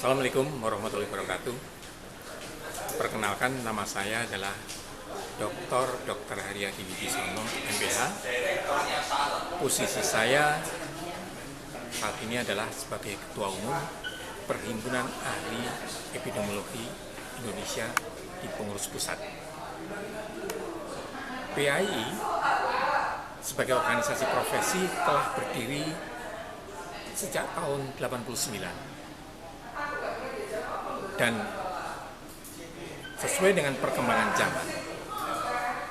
Assalamualaikum warahmatullahi wabarakatuh. Perkenalkan, nama saya adalah Dr. Haryadi Wibisono, MPH. Posisi saya saat ini adalah sebagai Ketua Umum Perhimpunan Ahli Epidemiologi Indonesia di Pengurus Pusat. PAI sebagai organisasi profesi telah berdiri sejak tahun 89. Dan sesuai dengan perkembangan zaman,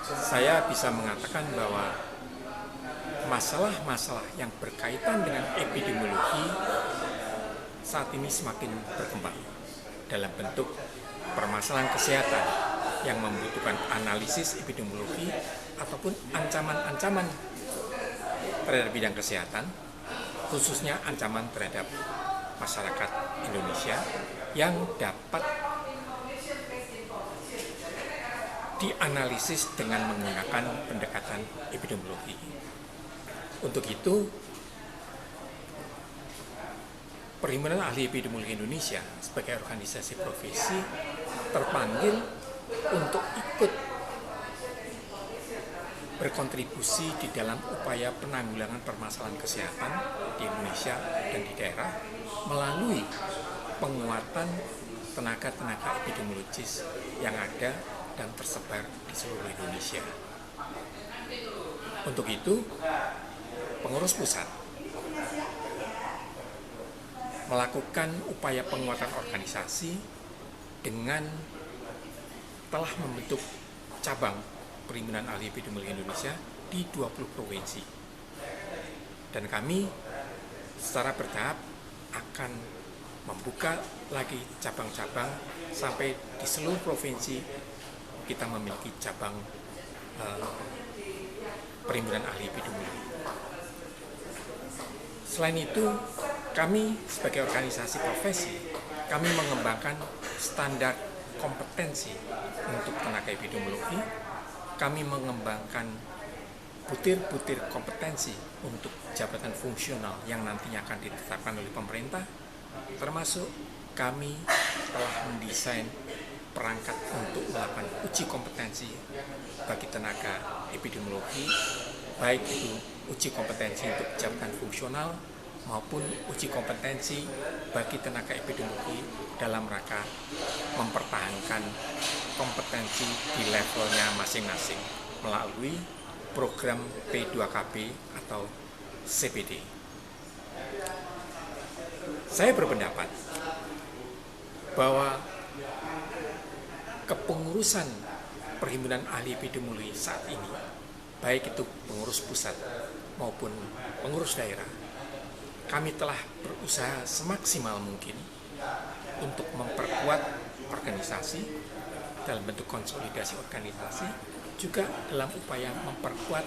saya bisa mengatakan bahwa masalah-masalah yang berkaitan dengan epidemiologi saat ini semakin berkembang dalam bentuk permasalahan kesehatan yang membutuhkan analisis epidemiologi ataupun ancaman-ancaman terhadap bidang kesehatan, khususnya ancaman terhadap masyarakat Indonesia yang dapat dianalisis dengan menggunakan pendekatan epidemiologi. Untuk itu, Perhimpunan Ahli Epidemiologi Indonesia sebagai organisasi profesi terpanggil untuk ikut berkontribusi di dalam upaya penanggulangan permasalahan kesehatan di Indonesia dan di daerah melalui penguatan tenaga-tenaga epidemiologis yang ada dan tersebar di seluruh Indonesia. Untuk itu, Pengurus Pusat melakukan upaya penguatan organisasi dengan telah membentuk cabang Perhimpunan Ahli Epidemiologi Indonesia di 20 provinsi. Dan kami secara bertahap akan membuka lagi cabang-cabang sampai di seluruh provinsi kita memiliki cabang Perhimpunan Ahli Epidemiologi. Selain itu, kami sebagai organisasi profesi, kami mengembangkan standar kompetensi untuk tenaga epidemiologi. Kami mengembangkan butir-butir kompetensi untuk jabatan fungsional yang nantinya akan ditetapkan oleh pemerintah, termasuk kami telah mendesain perangkat untuk melakukan uji kompetensi bagi tenaga epidemiologi, baik itu uji kompetensi untuk jabatan fungsional maupun uji kompetensi bagi tenaga epidemiologi dalam rangka mempertahankan kompetensi di levelnya masing-masing melalui program P2KB atau CPD. Saya berpendapat bahwa kepengurusan Perhimpunan Ahli Epidemiologi saat ini, baik itu pengurus pusat maupun pengurus daerah, kami telah berusaha semaksimal mungkin untuk memperkuat organisasi dalam bentuk konsolidasi organisasi, juga dalam upaya memperkuat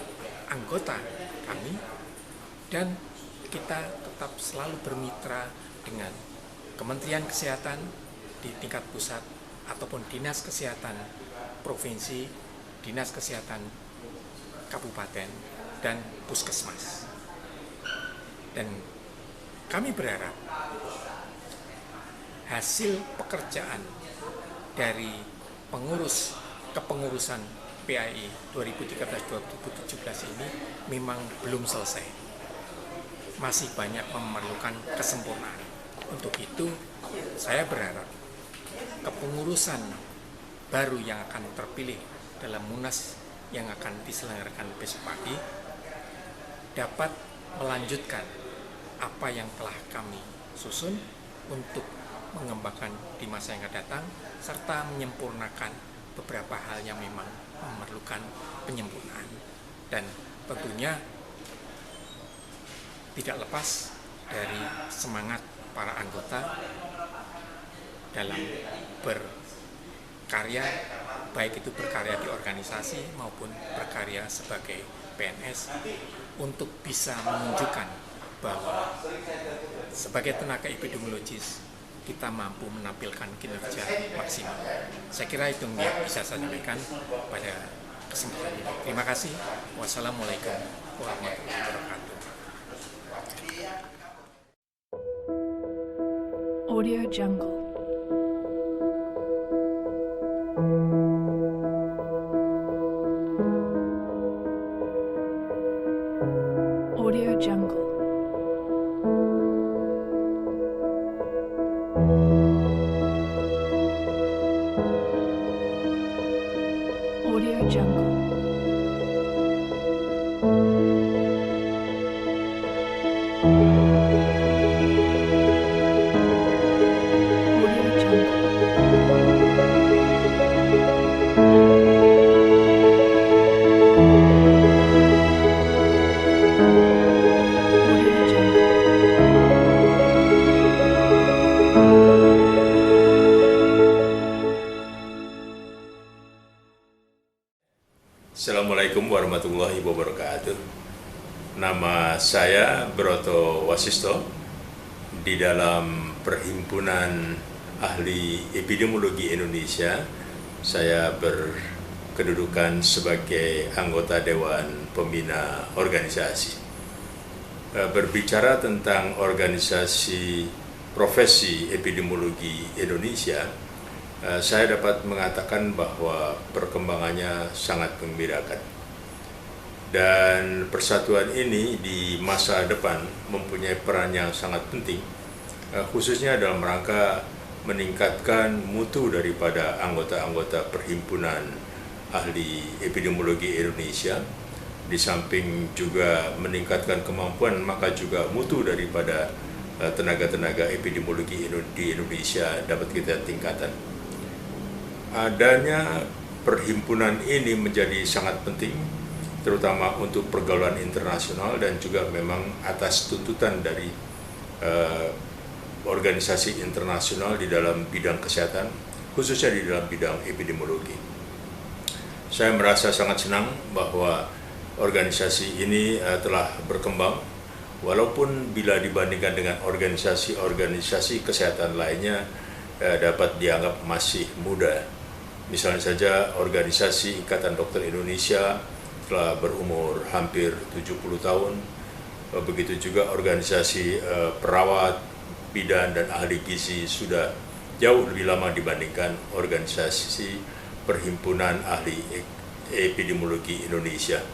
anggota kami, dan kita tetap selalu bermitra dengan Kementerian Kesehatan di tingkat pusat ataupun Dinas Kesehatan Provinsi, Dinas Kesehatan Kabupaten, dan Puskesmas. Dan kami berharap hasil pekerjaan dari kepengurusan PAI 2013-2017 ini memang belum selesai. Masih banyak memerlukan kesempurnaan. Untuk itu, saya berharap kepengurusan baru yang akan terpilih dalam Munas yang akan diselenggarakan besok pagi dapat melanjutkan apa yang telah kami susun untuk mengembangkan di masa yang akan datang, serta menyempurnakan beberapa hal yang memang memerlukan penyempurnaan. Dan tentunya tidak lepas dari semangat para anggota dalam berkarya, baik itu berkarya di organisasi maupun berkarya sebagai PNS, untuk bisa menunjukkan bahwa sebagai tenaga epidemiologis kita mampu menampilkan kinerja maksimal. Saya kira itu yang bisa saya sampaikan pada kesempatan ini. Terima kasih. Wassalamualaikum warahmatullahi wabarakatuh. Audio Jungle. Audio Jungle. Audio Jungle. Audio Jungle. Audio Jungle. Assalamualaikum warahmatullahi wabarakatuh. Nama saya Broto Wasisto. Di dalam Perhimpunan Ahli Epidemiologi Indonesia, saya berkedudukan sebagai anggota Dewan Pembina Organisasi. Berbicara tentang organisasi profesi epidemiologi Indonesia, saya dapat mengatakan bahwa perkembangannya sangat menggembirakan. Dan persatuan ini di masa depan mempunyai peran yang sangat penting, khususnya dalam rangka meningkatkan mutu daripada anggota-anggota Perhimpunan Ahli Epidemiologi Indonesia, di samping juga meningkatkan kemampuan, maka juga mutu daripada tenaga-tenaga epidemiologi di Indonesia dapat kita tingkatkan. Adanya perhimpunan ini menjadi sangat penting, terutama untuk pergaulan internasional dan juga memang atas tuntutan dari organisasi internasional di dalam bidang kesehatan, khususnya di dalam bidang epidemiologi. Saya merasa sangat senang bahwa organisasi ini telah berkembang, walaupun bila dibandingkan dengan organisasi-organisasi kesehatan lainnya dapat dianggap masih muda. Misalnya saja organisasi Ikatan Dokter Indonesia telah berumur hampir 70 tahun, begitu juga organisasi perawat, bidan, dan ahli gizi sudah jauh lebih lama dibandingkan organisasi Perhimpunan Ahli Epidemiologi Indonesia.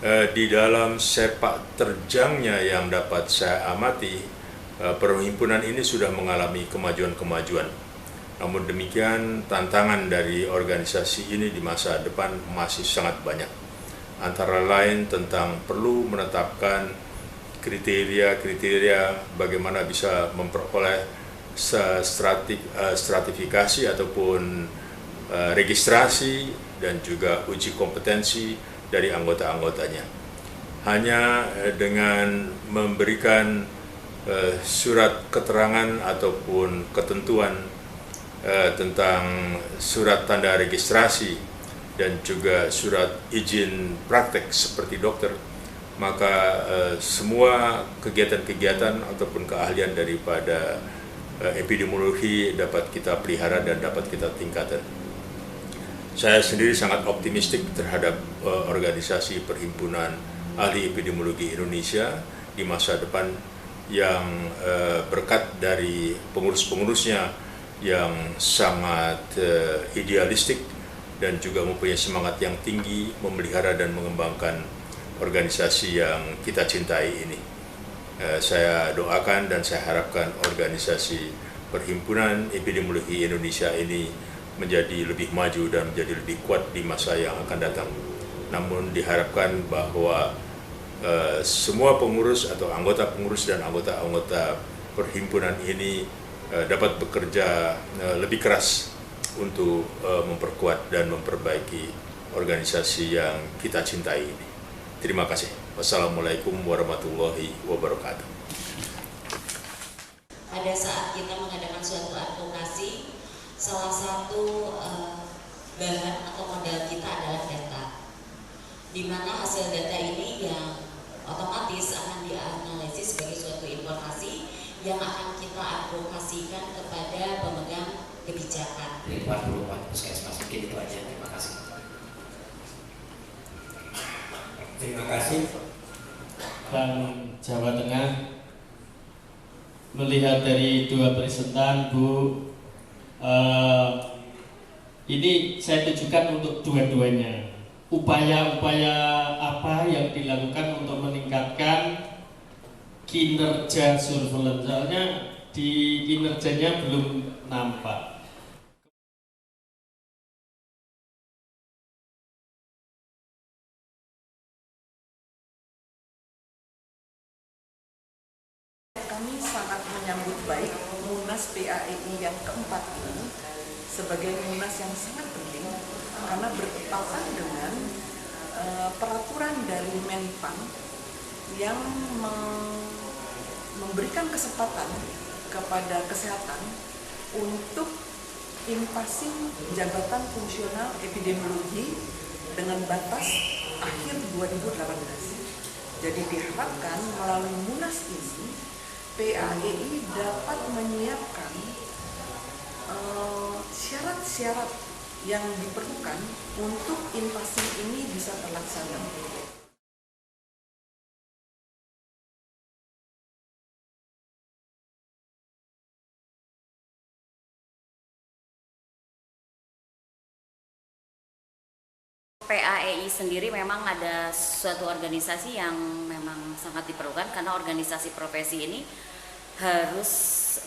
Di dalam sepak terjangnya yang dapat saya amati, perhimpunan ini sudah mengalami kemajuan-kemajuan. Namun demikian, tantangan dari organisasi ini di masa depan masih sangat banyak. Antara lain tentang perlu menetapkan kriteria-kriteria bagaimana bisa memperoleh stratifikasi ataupun registrasi dan juga uji kompetensi dari anggota-anggotanya. Hanya dengan memberikan surat keterangan ataupun ketentuan tentang surat tanda registrasi dan juga surat izin praktek seperti dokter, maka semua kegiatan-kegiatan ataupun keahlian daripada epidemiologi dapat kita pelihara dan dapat kita tingkatkan. Saya sendiri sangat optimistik terhadap organisasi Perhimpunan Ahli Epidemiologi Indonesia di masa depan yang berkat dari pengurus-pengurusnya yang sangat idealistik dan juga mempunyai semangat yang tinggi memelihara dan mengembangkan organisasi yang kita cintai ini. Saya doakan dan saya harapkan organisasi Perhimpunan Epidemiologi Indonesia ini menjadi lebih maju dan menjadi lebih kuat di masa yang akan datang. Namun diharapkan bahwa semua pengurus atau anggota pengurus dan anggota-anggota perhimpunan ini dapat bekerja lebih keras untuk memperkuat dan memperbaiki organisasi yang kita cintai ini. Terima kasih. Wassalamualaikum warahmatullahi wabarakatuh. Pada saat kita mengadakan suatu advokasi, salah satu bahan atau modal kita adalah data, di mana hasil data ini yang otomatis akan dianalisis sebagai suatu informasi yang akan kita advokasikan kepada pemegang kebijakan. 44 puskesmas, mungkin itu aja. Terima kasih. Terima kasih. Bang Jawa Tengah, melihat dari dua presentan Bu, ini saya tujukan untuk dua-duanya. Upaya-upaya apa yang dilakukan untuk meningkatkan kinerja surveillance? Soalnya di kinerjanya belum nampak. Kami sangat menyambut baik Munas PAII yang keempat ini sebagai Munas yang sangat penting karena bertepatan dengan peraturan dari Menpan yang memberikan kesempatan kepada kesehatan untuk invasi jabatan fungsional epidemiologi dengan batas akhir 2018. Jadi diharapkan melalui Munas ini PAII dapat menyiapkan syarat-syarat yang diperlukan untuk invasi ini bisa terlaksana. PAII sendiri memang ada suatu organisasi yang memang sangat diperlukan karena organisasi profesi ini harus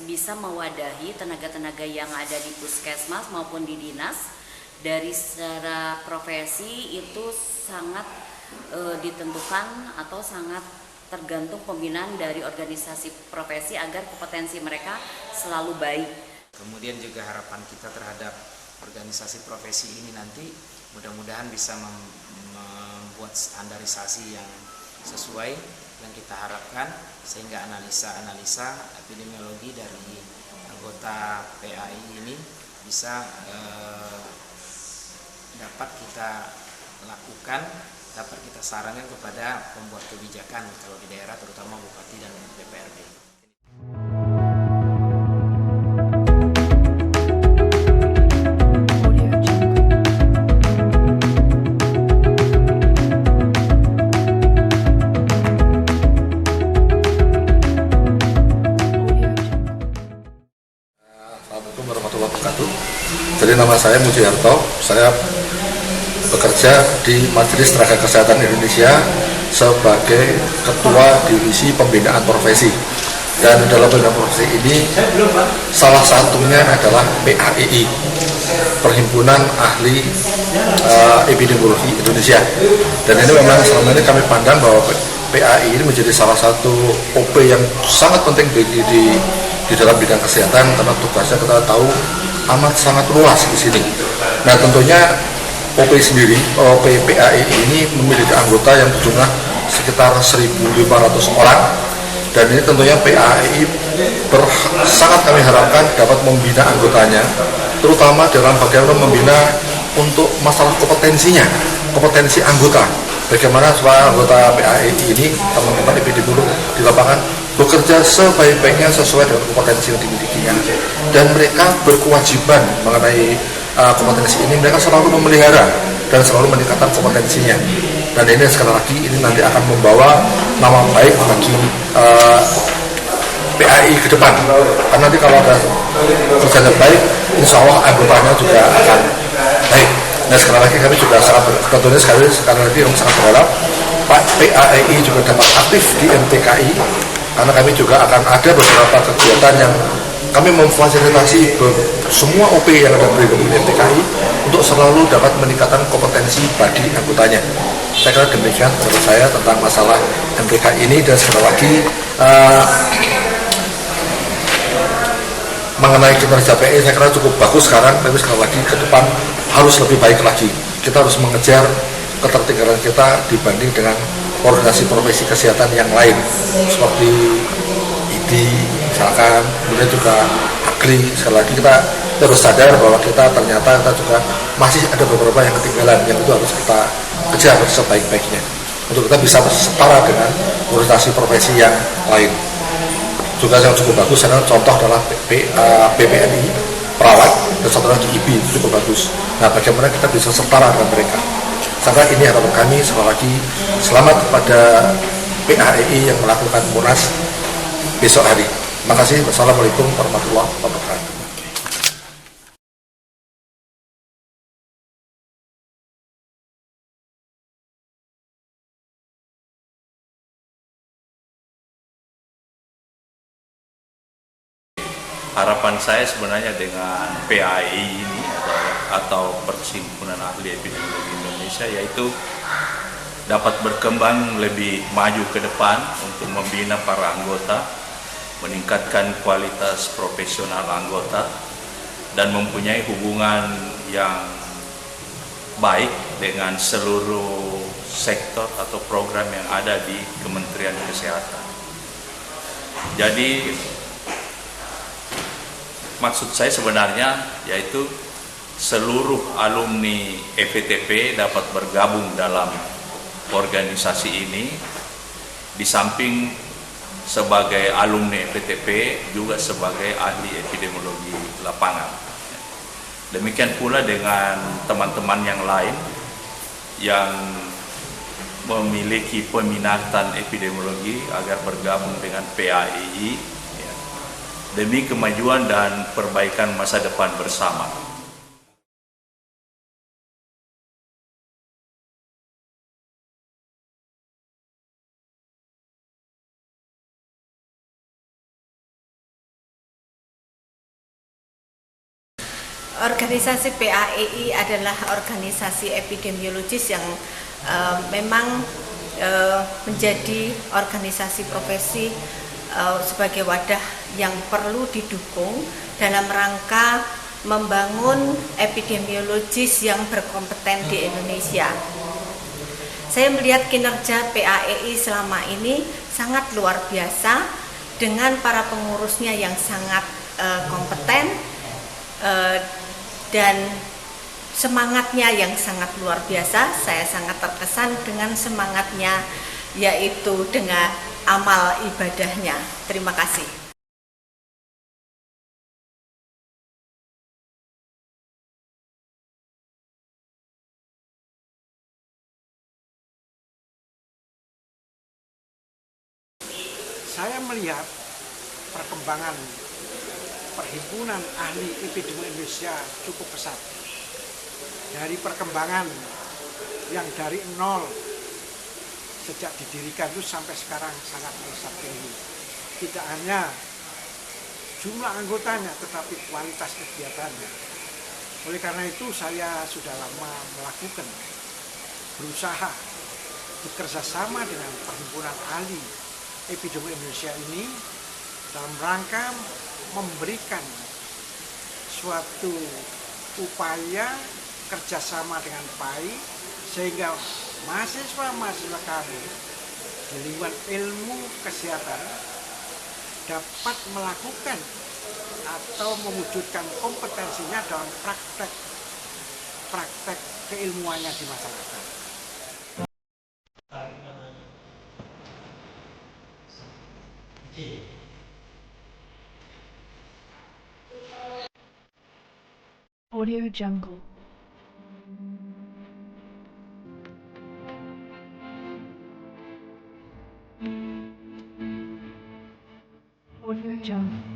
bisa mewadahi tenaga-tenaga yang ada di puskesmas maupun di dinas. Dari secara profesi itu sangat ditentukan atau sangat tergantung pembinaan dari organisasi profesi agar kompetensi mereka selalu baik. Kemudian juga harapan kita terhadap organisasi profesi ini nanti mudah-mudahan bisa membuat standarisasi yang sesuai yang kita harapkan sehingga analisa epidemiologi dari anggota PAII ini bisa dapat kita lakukan, dapat kita sarankan kepada pembuat kebijakan kalau di daerah terutama Bupati dan DPRD. Jadi nama saya Mujiarto, saya bekerja di Majelis Tenaga Kesehatan Indonesia sebagai Ketua Divisi Pembinaan Profesi. Dan dalam pembinaan profesi ini salah satunya adalah PAII, Perhimpunan Ahli Epidemiologi Indonesia. Dan ini memang selama ini kami pandang bahwa PAII ini menjadi salah satu OP yang sangat penting di dalam bidang kesehatan karena tugasnya kita tahu amat sangat luas di sini. Nah tentunya OP sendiri, OP PAII ini memiliki anggota yang berjumlah sekitar 1.500 orang Dan ini tentunya PAEI sangat kami harapkan dapat membina anggotanya, terutama dalam bagaimana membina untuk masalah kompetensinya, kompetensi anggota. Bagaimana supaya anggota PAEI ini, teman-teman epidemiolog di lapangan, bekerja sebaik-baiknya sesuai dengan kompetensi yang dimilikinya. Dan mereka berkewajiban mengenai kompetensi ini, mereka selalu memelihara dan selalu meningkatkan kompetensinya. Dan ini sekali lagi ini nanti akan membawa nama baik bagi PAEI ke depan. Karena nanti kalau ada kerjanya baik, insya Allah anggotanya juga akan baik. Nah sekali lagi kami juga sangat tentunya sekali lagi kami sangat berharap Pak PAEI juga dapat aktif di MTKI, karena kami juga akan ada beberapa kegiatan yang kami memfasilitasi semua OP yang ada di MTKI untuk selalu dapat meningkatkan kompetensi bagi anggotanya. Saya kira demikian menurut saya tentang masalah MTKI ini. Dan sekali lagi mengenai kinerja PAEI saya kira cukup bagus sekarang, tapi sekali lagi ke depan harus lebih baik lagi. Kita harus mengejar ketertinggalan kita dibanding dengan organisasi profesi kesehatan yang lain seperti IDI misalkan, kemudian juga AGRI. Sekali lagi kita harus sadar bahwa kita ternyata juga masih ada beberapa yang ketinggalan, yang itu harus kita kejar sebaik-baiknya untuk kita bisa setara dengan organisasi profesi yang lain. Juga yang cukup bagus adalah contoh adalah PPNI perawat dan satu lagi IBI, itu cukup bagus. Nah bagaimana kita bisa setara dengan mereka. Sampai ini harapan kami. Sekali lagi selamat kepada PAEI yang melakukan Munas besok hari. Terima kasih. Wassalamualaikum warahmatullahi wabarakatuh. Harapan saya sebenarnya dengan PAEI ini atau Perhimpunan Ahli Epidemiologi Indonesia, yaitu dapat berkembang lebih maju ke depan untuk membina para anggota, meningkatkan kualitas profesional anggota, dan mempunyai hubungan yang baik dengan seluruh sektor atau program yang ada di Kementerian Kesehatan. Jadi maksud saya sebenarnya yaitu seluruh alumni EPTP dapat bergabung dalam organisasi ini, di samping sebagai alumni EPTP juga sebagai ahli epidemiologi lapangan. Demikian pula dengan teman-teman yang lain yang memiliki peminatan epidemiologi agar bergabung dengan PAEI demi kemajuan dan perbaikan masa depan bersama. Organisasi PAEI adalah organisasi epidemiologis yang memang menjadi organisasi profesi sebagai wadah yang perlu didukung dalam rangka membangun epidemiologis yang berkompeten di Indonesia. Saya melihat kinerja PAEI selama ini sangat luar biasa dengan para pengurusnya yang sangat kompeten dan semangatnya yang sangat luar biasa. Saya sangat terkesan dengan semangatnya, yaitu dengan amal ibadahnya. Terima kasih. Saya melihat perkembangan Perhimpunan Ahli Epidemiologi Indonesia cukup pesat. Dari perkembangan yang dari nol sejak didirikan itu sampai sekarang sangat pesat tinggi. Tidak hanya jumlah anggotanya, tetapi kualitas kegiatannya. Oleh karena itu saya sudah lama melakukan, berusaha bekerja sama dengan Perhimpunan Ahli Epidemiologi Indonesia ini dalam rangka memberikan suatu upaya kerjasama dengan baik sehingga mahasiswa-mahasiswa kami di lingkungan ilmu kesehatan dapat melakukan atau mewujudkan kompetensinya dalam praktek keilmuannya di masyarakat. Audio Jungle. Audio Jungle.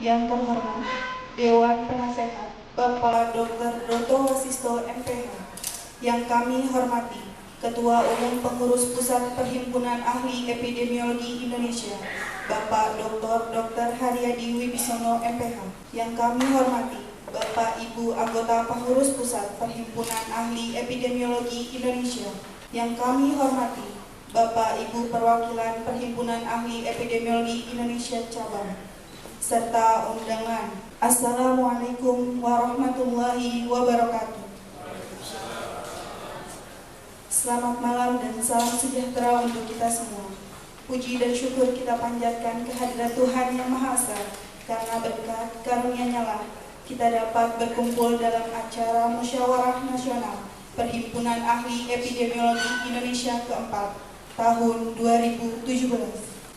Yang terhormat Dewan Penasehat Bapak Dr. Doto Wasisto MPH, yang kami hormati Ketua Umum Pengurus Pusat Perhimpunan Ahli Epidemiologi Indonesia Bapak Dr. Haryadi Wibisono MPH, yang kami hormati Bapak Ibu anggota Pengurus Pusat Perhimpunan Ahli Epidemiologi Indonesia, yang kami hormati Bapak Ibu Perwakilan Perhimpunan Ahli Epidemiologi Indonesia Cabang, serta undangan. Assalamualaikum warahmatullahi wabarakatuh. Selamat malam dan salam sejahtera untuk kita semua. Puji dan syukur kita panjatkan kehadirat Tuhan Yang Maha Esa, karena berkat karunia-Nya lah kita dapat berkumpul dalam acara Musyawarah Nasional Perhimpunan Ahli Epidemiologi Indonesia keempat tahun 2017.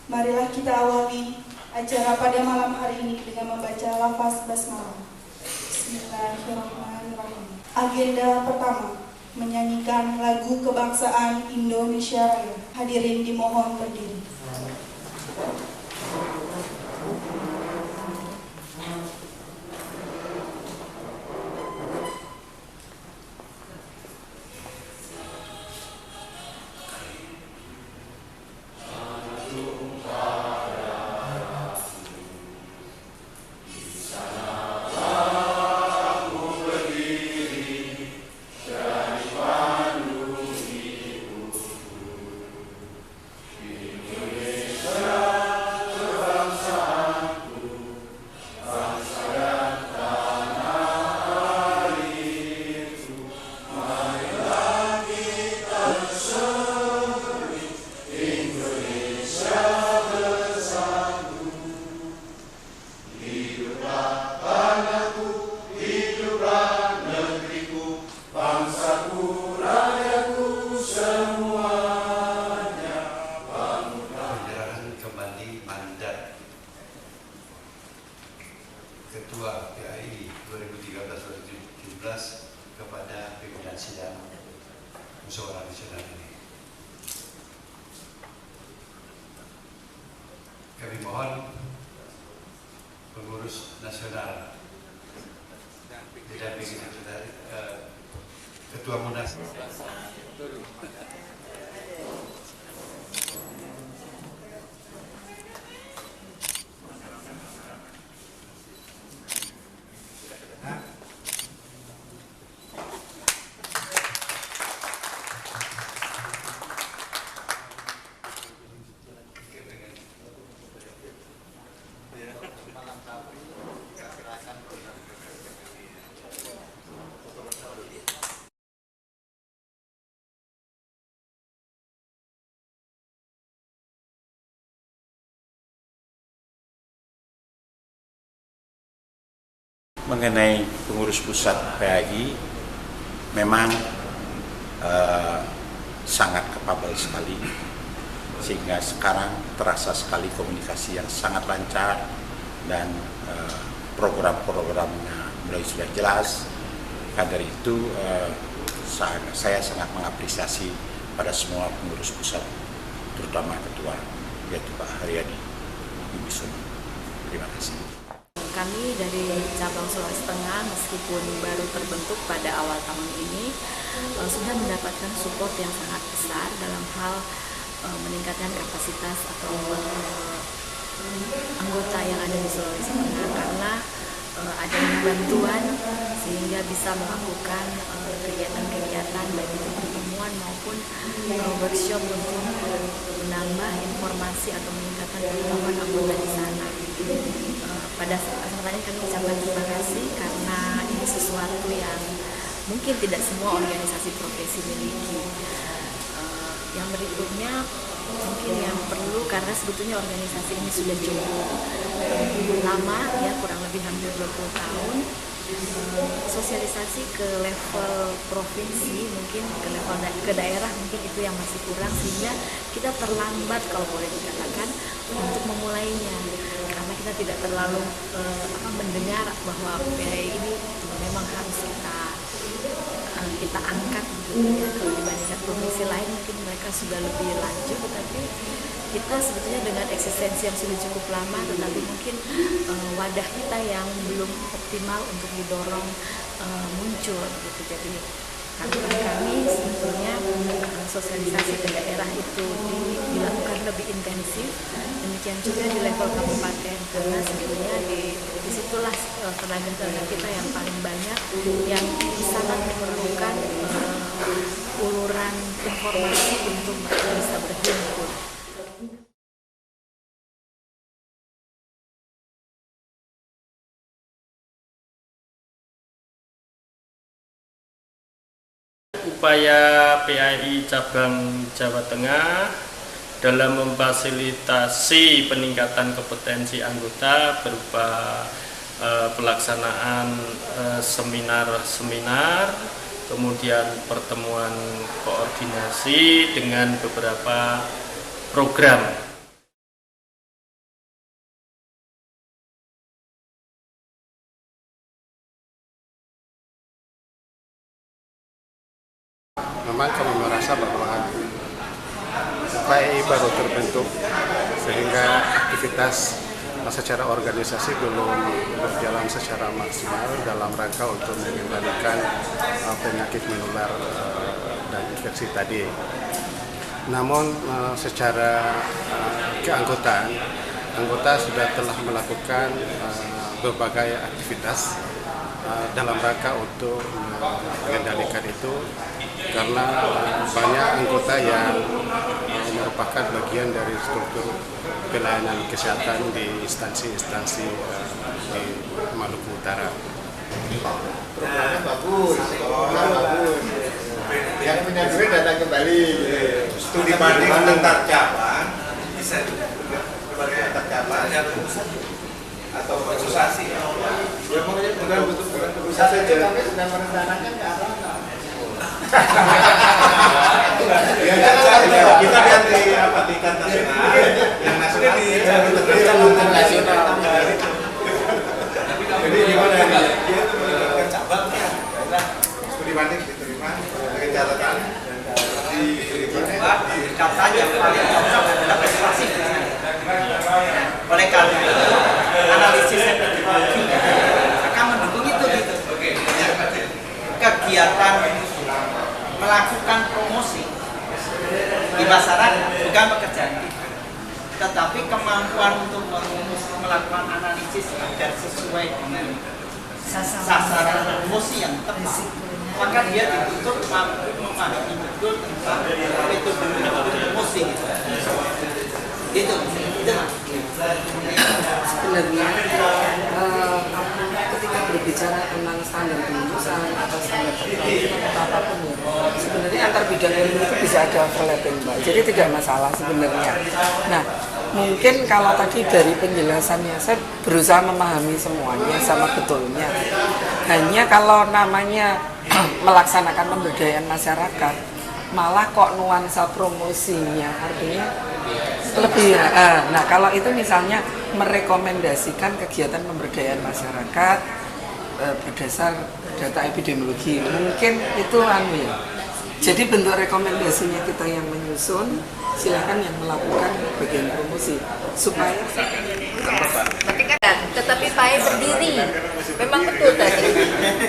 Marilah kita awali acara pada malam hari ini dengan membaca lafaz basmalah. Bismillahirrahmanirrahim. Agenda pertama, menyanyikan lagu kebangsaan Indonesia Raya. Hadirin dimohon berdiri. Ketua PAI 2013-2017 kepada pimpinan sidang musyawarah nasional ini. Kami mohon pengurus nasional didampingi Ketua Munas. Mengenai pengurus pusat PAI, memang sangat kapabel sekali, sehingga sekarang terasa sekali komunikasi yang sangat lancar dan program-programnya mulai sudah jelas. Karena dari itu saya sangat mengapresiasi pada semua pengurus pusat, terutama ketua, yaitu Pak Haryadi Wibisono. Terima kasih. Kami dari cabang Sulawesi Tengah, meskipun baru terbentuk pada awal tahun ini, sudah mendapatkan support yang sangat besar dalam hal meningkatkan kapasitas atau anggota yang ada di Sulawesi Tengah, karena adanya bantuan sehingga bisa bisa melakukan kegiatan-kegiatan baik itu pertemuan maupun workshop untuk menambah informasi atau meningkatkan pengetahuan anggota di sana. Pada kesempatan ini kami ucapkan terima kasih karena ini sesuatu yang mungkin tidak semua organisasi profesi miliki. Yang berikutnya mungkin yang perlu, karena sebetulnya organisasi ini sudah cukup lama ya, kurang lebih hampir 20 tahun, sosialisasi ke level provinsi, mungkin ke level ke daerah mungkin itu yang masih kurang, sehingga kita terlambat kalau boleh dikatakan untuk memulainya, karena kita tidak terlalu mendengar bahwa PAI ini memang harus kita angkat gitu ya. Kalau dibandingkan provinsi lain mungkin mereka sudah lebih lanjut, tetapi kita sebetulnya dengan eksistensi yang sudah cukup lama, tetapi mungkin wadah kita yang belum optimal untuk didorong muncul gitu. Jadi kami sebetulnya sosialisasi ke daerah itu dilakukan lebih intensif, demikian juga di level kabupaten, karena sebetulnya disitulah tenaga-tenaga kita yang paling banyak yang sangat memerlukan uluran informasi untuk mereka bisa berhimpun. Upaya PAI Cabang Jawa Tengah dalam memfasilitasi peningkatan kompetensi anggota berupa pelaksanaan seminar-seminar, kemudian pertemuan koordinasi dengan beberapa program. Memang kami merasa bahwa PAI baru terbentuk sehingga aktivitas secara organisasi belum berjalan secara maksimal dalam rangka untuk mengendalikan penyakit menular dan infeksi tadi. Namun secara keanggotaan, anggota sudah telah melakukan berbagai aktivitas dalam rangka untuk mengendalikan itu, karena banyak anggota yang merupakan bagian dari struktur pelayanan kesehatan di instansi-instansi di Maluku Utara. Programnya bagus, bagus. Yang punya duit datang kembali. Studi banding antar cabang bisa juga. Banding antar cabang atau konsultasi. Ya bukan konsultasi saja. Kami sedang merencanakan ke arah kita lihat di tingkat nasional, yang nasional di internasional. Jadi gimana ya? Dia itu menentukan cabangnya, studi banding diterima dengan catatan dicap saja, paling cocok adalah prestasi. Oleh karena itu, analisis epidemiologi akan mendukung itu gitu. Kegiatan melakukan promosi di masyarakat bukan pekerjaan kita, tetapi kemampuan untuk melakukan analisis agar sesuai dengan sasaran promosi yang tepat, maka dia dituntut mampu memahami betul tentang metode promosi itu sebenarnya ketika berbicara tentang standar kelulusan atau standar performa atau apapun ya, sebenarnya antar bidang ilmu itu bisa ada overlapping, Mbak. Jadi tidak masalah sebenarnya. Nah, mungkin kalau tadi dari penjelasannya saya berusaha memahami semuanya sama betulnya. Hanya kalau namanya melaksanakan pemberdayaan masyarakat, malah kok nuansa promosinya, artinya lebih. Nah, kalau itu misalnya merekomendasikan kegiatan pemberdayaan masyarakat berdasar data epidemiologi, mungkin itu ya. Jadi bentuk rekomendasinya kita yang menyusun, silakan yang melakukan bagian promosi supaya. Tetapi PAI berdiri, memang betul tadi.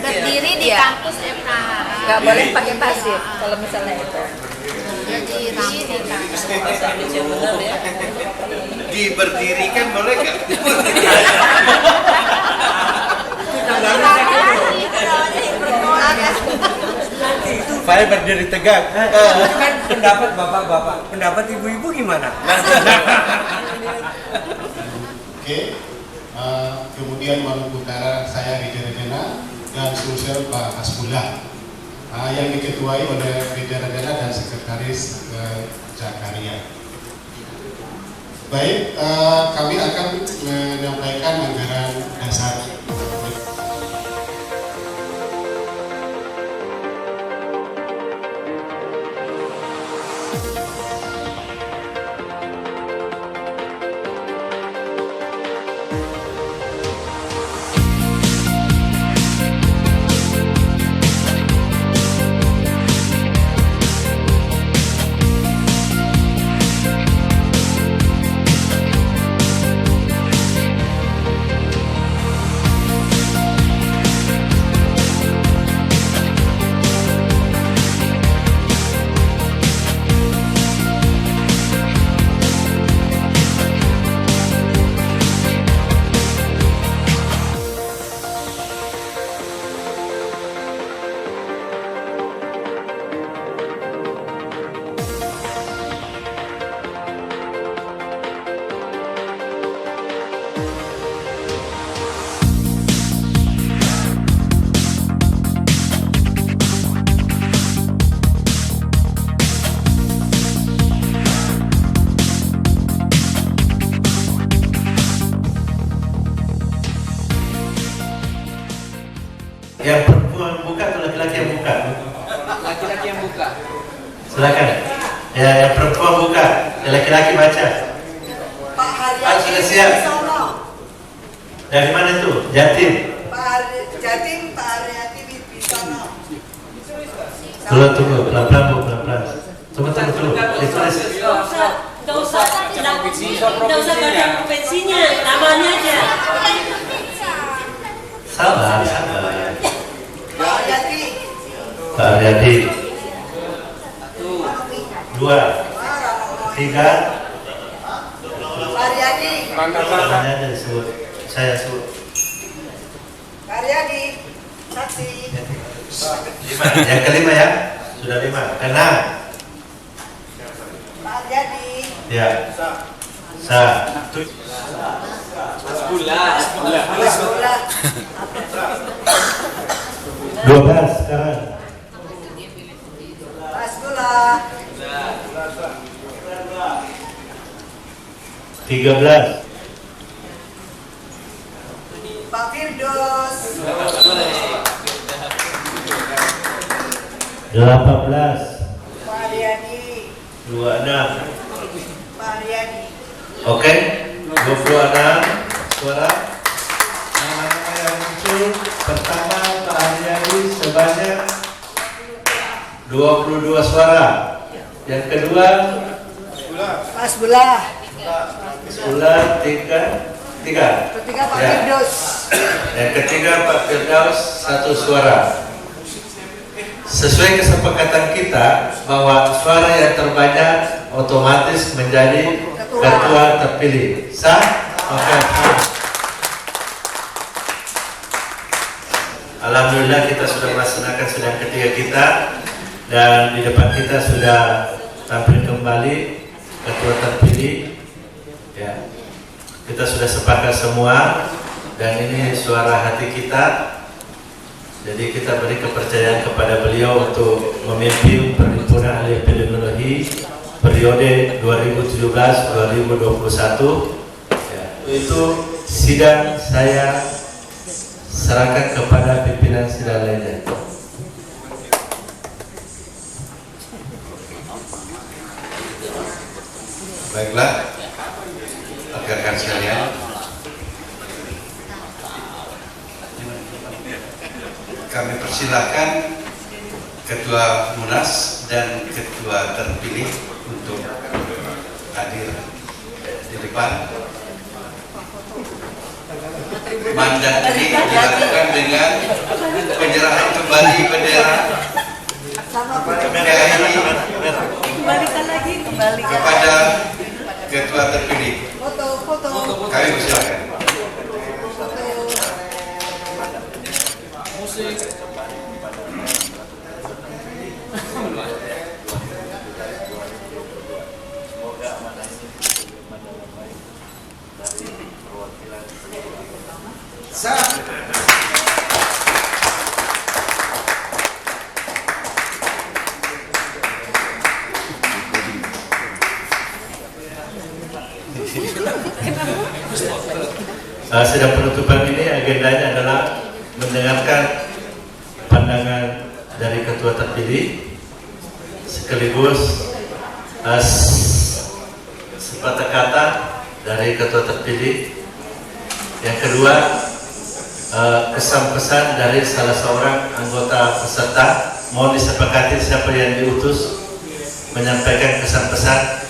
Berdiri di kampus FKH. Nggak boleh pakai pasif kalau misalnya itu. Diberdirikan boleh nggak? Kita supaya berdiri tegak. Kan pendapat bapak-bapak, pendapat ibu-ibu gimana? Oke, kemudian Maluku Utara saya Rija Radena dan Sulsel Pak Hasbullah yang diketuai oleh Rija Radena dan Sekretaris Zakaria. Baik, kami akan menyampaikan anggaran dasar. Yang perempuan buka atau laki-laki yang buka? Laki-laki yang buka. Silakan. Ya, yang perempuan buka, yang laki-laki baca. Pak sudah siap. Dari mana itu? Jatim. Jatim Pak Haryati Wibisono. Tunggu, pelan-pelan Bu, pelan-pelan. Tunggu. Ditulis. Nggak usah badan provinsinya, namanya aja. Sabar. Pak Haryati. Pak Haryati. 2, 3. Pak Haryati. Namanya aja disebut. Saya sebut. Pak Haryati. Saksi. 5. Yang kelima ya. Sudah 5. 6. Pak Haryati. Ya. 12 sekarang. Hasbullah. 13. Pak Firdaus. 18. Pak Haryati. 26. Pak Haryati. Oke, 26 suara. Nama yang muncul pertama Pak Haryadi sebanyak 22 suara. Yang kedua Hasbullah. Hasbullah 3. Ketiga Pak Firdaus. Yang ketiga Pak Firdaus 1 suara. Sesuai kesepakatan kita bahwa suara yang terbanyak otomatis menjadi ketua terpilih. Sah? Oke. Alhamdulillah kita sudah melaksanakan sidang ketiga kita dan di depan kita sudah tampil kembali ketua terpilih. Ya. Kita sudah sepakat semua dan ini suara hati kita. Jadi kita beri kepercayaan kepada beliau untuk memimpin Perhimpunan Ahli Epidemiologi periode 2017-2021. Ya, itu sidang saya serahkan kepada pimpinan sidang lainnya. Baiklah, rekan-rekan sekalian, kami persilahkan Ketua Munas dan Ketua terpilih untuk hadir di depan. Mandat ini dilakukan dengan penyerahan kembali bendera PAI kepada Ketua terpilih. Kami persilakan. Sidang penutupan ini agendanya adalah mendengarkan pandangan dari ketua terpilih sekaligus sepatah kata dari ketua terpilih. Yang kedua, kesan pesan dari salah seorang anggota peserta. Mohon disepakati siapa yang diutus menyampaikan kesan pesan.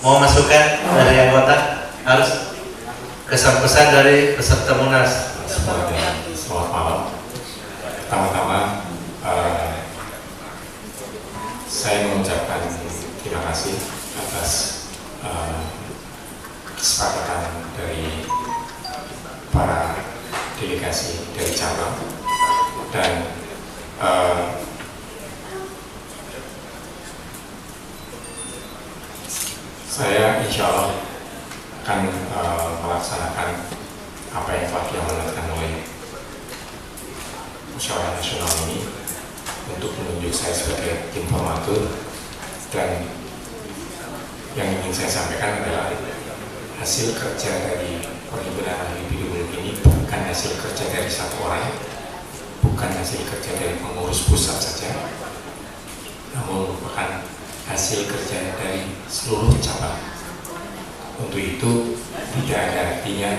Mau masukan dari anggota harus kesan pesan dari peserta Munas. Selamat malam. Pertama-tama saya mengucapkan terima kasih atas kesepakatan dari para delegasi dari cabang dan saya insya Allah akan melaksanakan apa yang telah diamanatkan oleh Musyawarah Nasional ini untuk menunjuk saya sebagai informator, dan yang ingin saya sampaikan adalah hasil kerja dari Perhimpunan Ahli Epidemiologi ini bukan hasil kerja dari satu orang, bukan hasil kerja dari pengurus pusat saja, namun merupakan hasil kerja dari seluruh cabang. Untuk itu tidak ada artinya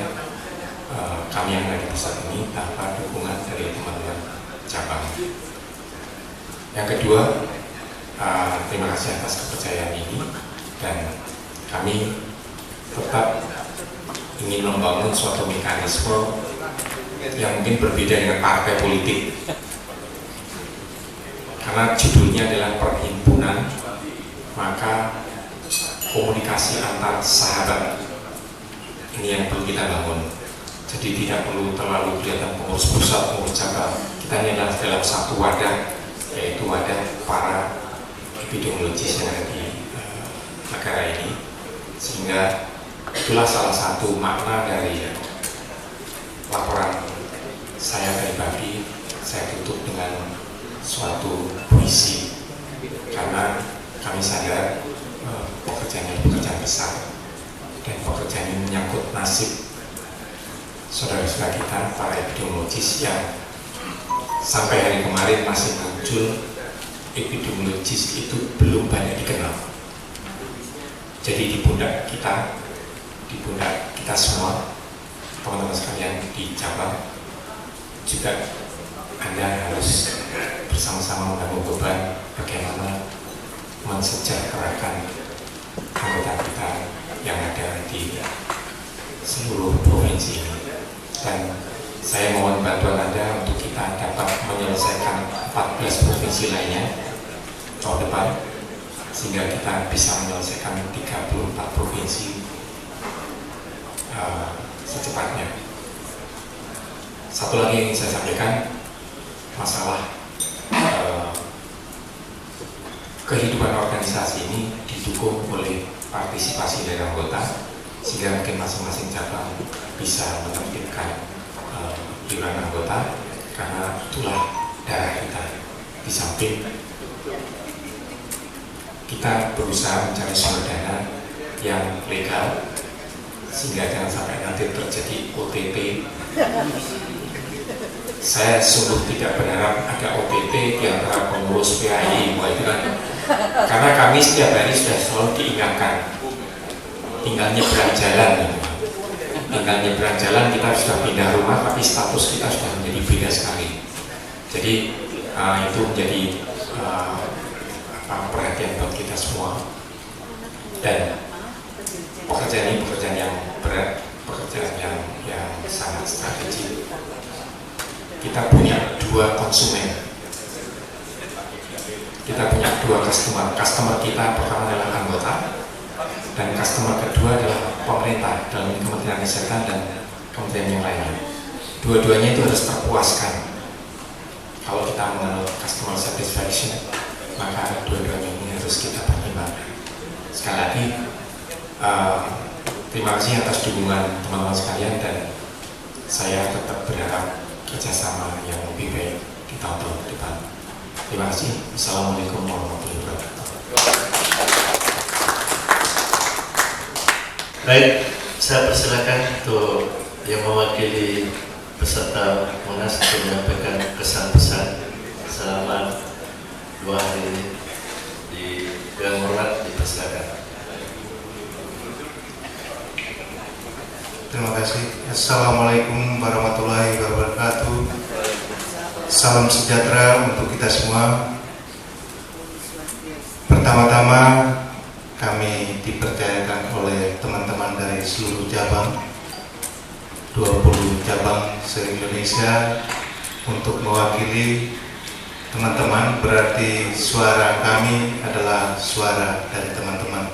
kami yang ada di pusat ini tanpa dukungan dari teman-teman cabang. Yang kedua, terima kasih atas kepercayaan ini, dan kami tetap ingin membangun suatu mekanisme yang mungkin berbeda dengan partai politik, karena judulnya adalah perhimpunan, maka komunikasi antar sahabat ini yang perlu kita bangun. Jadi tidak perlu terlalu kelihatan pengurus pusat, pengurus cabang. Kita ini adalah dalam satu wadah, yaitu wadah para epidemiologis yang ada di negara ini. Sehingga itulah salah satu makna dari laporan saya tadi pagi. Saya tutup dengan suatu puisi, karena kami sadar pekerjaan ini pekerjaan besar, dan pekerjaan ini menyangkut nasib saudara-saudara kita para epidemiologis yang sampai hari kemarin masih muncul. Epidemiologis itu belum banyak dikenal. Jadi di pundak kita semua, teman-teman sekalian di cabang, juga Anda harus bersama-sama menanggung beban bagaimana mensejahterakan anggota kita yang ada di seluruh provinsi ini. Dan saya mohon bantuan Anda untuk kita dapat menyelesaikan 14 provinsi lainnya tahun depan, sehingga kita bisa menyelesaikan 34 provinsi secepatnya. Satu lagi yang ingin saya sampaikan, masalah kehidupan organisasi ini didukung oleh partisipasi dari anggota, sehingga mungkin masing-masing cabang bisa menertibkan iuran anggota, karena itulah darah kita. Di samping kita berusaha mencari sumber dana yang legal, sehingga jangan sampai nanti terjadi OTT. Saya sungguh tidak berharap ada OTT di antara pengurus PAI, karena kami setiap hari sudah selalu diingatkan tinggal nyebrang jalan, kita sudah pindah rumah, tapi status kita sudah menjadi beda sekali. Jadi itu menjadi perhatian buat kita semua, dan pekerjaan ini pekerjaan yang berat, pekerjaan yang sangat strategis. Kita punya dua konsumen, kita punya dua customer kita pertama adalah anggota, dan customer kedua adalah pemerintah dalam Kementerian Kesehatan dan kementerian yang lainnya. Dua-duanya itu harus terpuaskan. kalau kita mengenal customer satisfaction, maka dua-duanya ini harus kita pertimbangkan. Sekali lagi, terima kasih atas dukungan teman-teman sekalian, dan saya tetap berharap kerjasama yang lebih baik di tahun depan. Terima kasih. Assalamualaikum warahmatullahi wabarakatuh. Baik, saya persilakan untuk yang mewakili peserta Munas untuk menyampaikan kesan-pesan selama 2 hari ini. Yang hormat dipersilakan. Terima kasih. Assalamualaikum warahmatullahi wabarakatuh. Salam sejahtera untuk kita semua. Pertama-tama, kami dipercayakan oleh teman-teman dari seluruh cabang, 20 cabang se-Indonesia, untuk mewakili teman-teman. Berarti suara kami adalah suara dari teman-teman,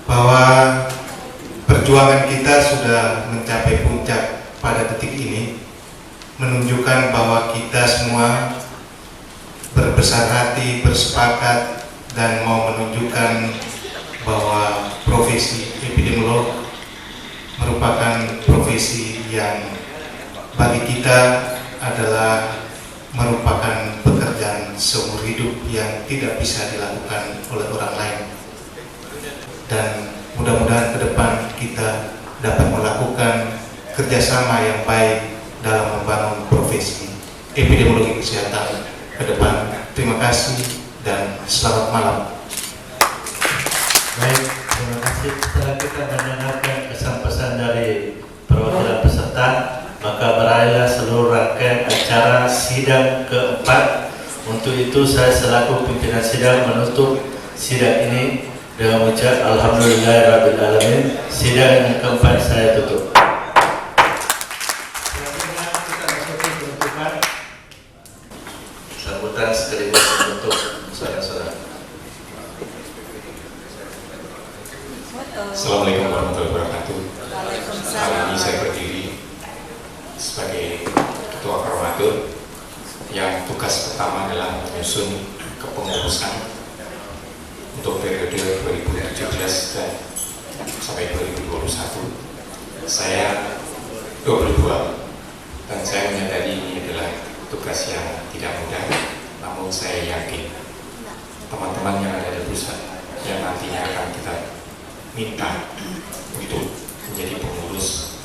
bahwa perjuangan kita sudah mencapai puncak pada detik ini, menunjukkan bahwa kita semua berbesar hati, bersepakat, dan mau menunjukkan bahwa profesi epidemiolog merupakan profesi yang bagi kita adalah merupakan pekerjaan seumur hidup yang tidak bisa dilakukan oleh orang lain. Dan mudah-mudahan ke depan kita dapat melakukan kerjasama yang baik dalam membangun profesi epidemiologi kesehatan ke depan. Terima kasih dan selamat malam. Baik, terima kasih. Setelah kita mendengarkan kesan-pesan dari perwakilan peserta, maka berakhirlah seluruh rangkaian acara sidang keempat. Untuk itu saya selaku pimpinan sidang menutup sidang ini dengan ucap alhamdulillahirrabbilalamin. Sidang yang keempat saya tutup. Sambutan sekaligus untuk saudara-saudara. Assalamualaikum warahmatullahi wabarakatuh. Kali ini saya berdiri sebagai Ketua Koordinator yang tugas pertama adalah menyusun kepengurusan untuk periode 2017 dan sampai 2021. Saya 22 dan saya menyadari ini adalah tugas yang tidak mudah, namun saya yakin teman-teman yang ada di pusat yang nantinya akan kita minta untuk menjadi pengurus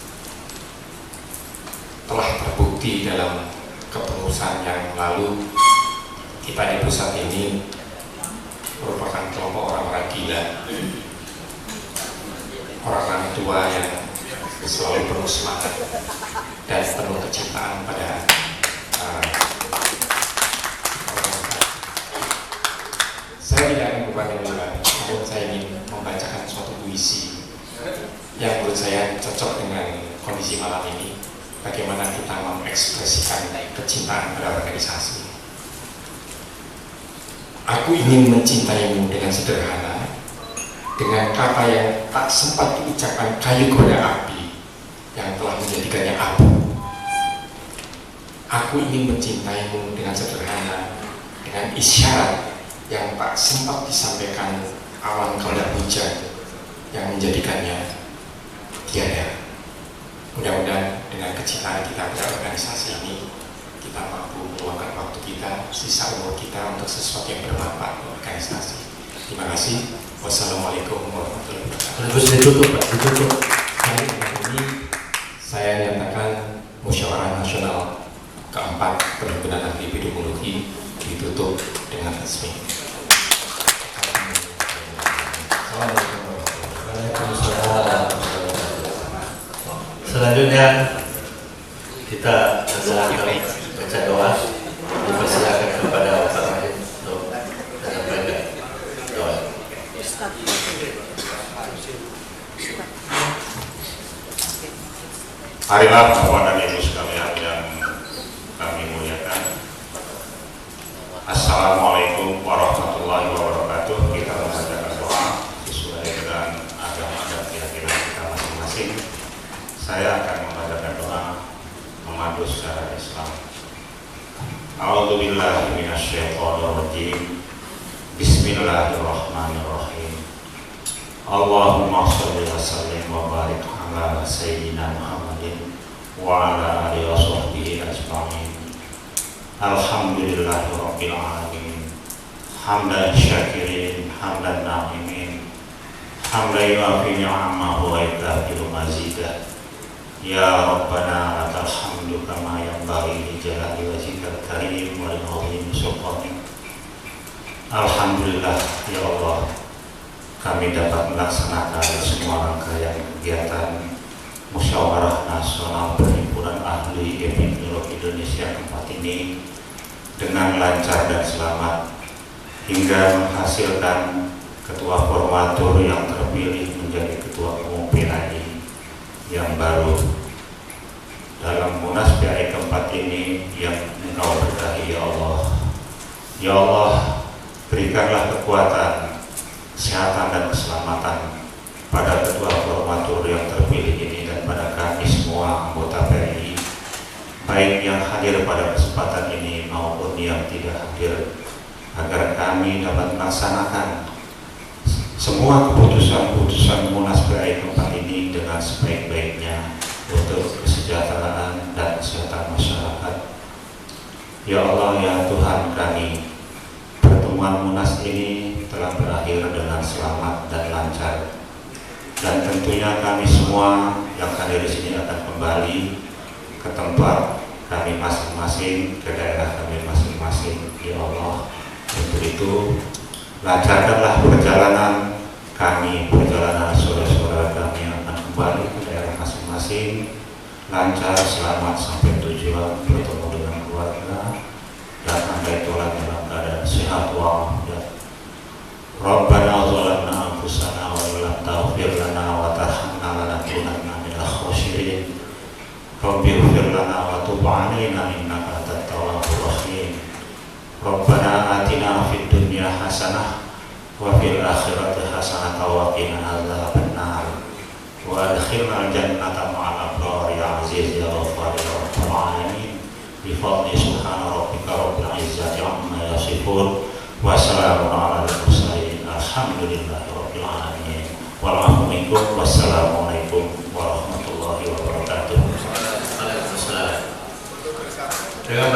telah terbukti dalam kepengurusan yang lalu. Kita di pusat ini merupakan kelompok orang-orang gila, orang-orang tua yang selalu penuh semangat dan penuh kecintaan pada saya tidak akan berpanjang lebar, namun saya ingin membacakan suatu puisi yang menurut saya cocok dengan kondisi malam ini. Bagaimana kita mengekspresikan kecintaan pada organisasi. Aku ingin mencintaimu dengan sederhana, dengan kata yang tak sempat diucapkan kayu kepada api yang telah menjadikannya abu. Aku ingin mencintaimu dengan sederhana, dengan isyarat yang tak sempat disampaikan awan kelada hujan yang menjadikannya tiada. Mudah-mudahan dengan kecintaan kita pada organisasi ini, kita mampu meluangkan waktu kita, sisa umur kita untuk sesuatu yang bermanfaat untuk organisasi. Terima kasih. Wassalamualaikum warahmatullahi wabarakatuh. Terus ditutup, Pak. Ditutup. Hari ini saya nyatakan musyawarah nasional keempat Perhimpunan Ahli Epidemiologi ditutup dengan resmi. Assalamualaikum warahmatullahi wabarakatuh. Selanjutnya kita akan baca doa. Dipersilakan kepada Bapak Rahim untuk menyampaikan doa. Marilah Bapak dan Ibu sekalian yang kami muliakan. Assalamualaikum warahmatullahi wabarakatuh. Kita membacakan doa sesuai dengan agama dan keyakinan kita masing-masing. Saya akan membacakan doa memandu secara Islam. A'udzu billahi minasyaitonir rajim. Bismillahirrahmanirrahim. Allahumma shalli wa sallim wa barik ala sayyidina Muhammadin wa ala alihi wa sahbihi ajma'in. Alhamdulillahi rabbil alamin. Hamdan syakirin, hamdan na'imin, hamdan yuafi ni'amahu wa yukafiru mazidah. Ya Rabbana lakal hamdu kama yanbaghi li jalali wajhikal karim wa li 'azimi sultanik. Alhamdulillah ya Allah, kami dapat melaksanakan semua rangkaian kegiatan Musyawarah Nasional Perhimpunan Ahli Epidemiologi Indonesia tempat ini dengan lancar dan selamat, hingga menghasilkan ketua formatur yang terpilih menjadi ketua umum PAI yang baru. Dalam Munas PAI keempat ini yang Engkau berkahi ya Allah. Ya Allah, berikanlah kekuatan, kesehatan dan keselamatan pada ketua formatur yang terpilih ini dan pada kami semua anggota PAI, baik yang hadir pada kesempatan ini maupun yang tidak hadir, agar kami dapat melaksanakan semua keputusan-keputusan Munas PAI keempat ini dengan sebaik-baiknya untuk kesejahteraan dan kesehatan masyarakat. Ya Allah, ya Tuhan kami, pertemuan Munas ini telah berakhir dengan selamat dan lancar, dan tentunya kami semua yang hadir di sini akan kembali ke tempat kami masing-masing, ke daerah kami masing-masing. Ya Allah, untuk itu lancarkanlah perjalanan kami, perjalanan saudara-saudara kami yang akan kembali ke daerah masing-masing, lancar, selamat sampai tujuan, bertemu dengan keluarga, dan andai tolan dalam keadaan sehat walafiat. Rabbana zalamna anfusana wa illam taghfir lana wa tarhamna lanakunanna minal khasirin. Rabbi ighfir lana wa tub 'alaina innaka antat tawwabur rahim. Rabbana atina fid dunya hasanah wa fil akhirati hasanah wa qina adzabannar. Wa adkhilna al-jannata ma'al abrar ya aziz ya ghafar ya rabbal alamin. Bi fadli subhana rabbika rabbil izzati amma yasifun wa salamun 'alal mursalin. Alhamdulillahi rabbil alamin. Wassalamualaikum warahmatullahi wabarakatuh. Dengan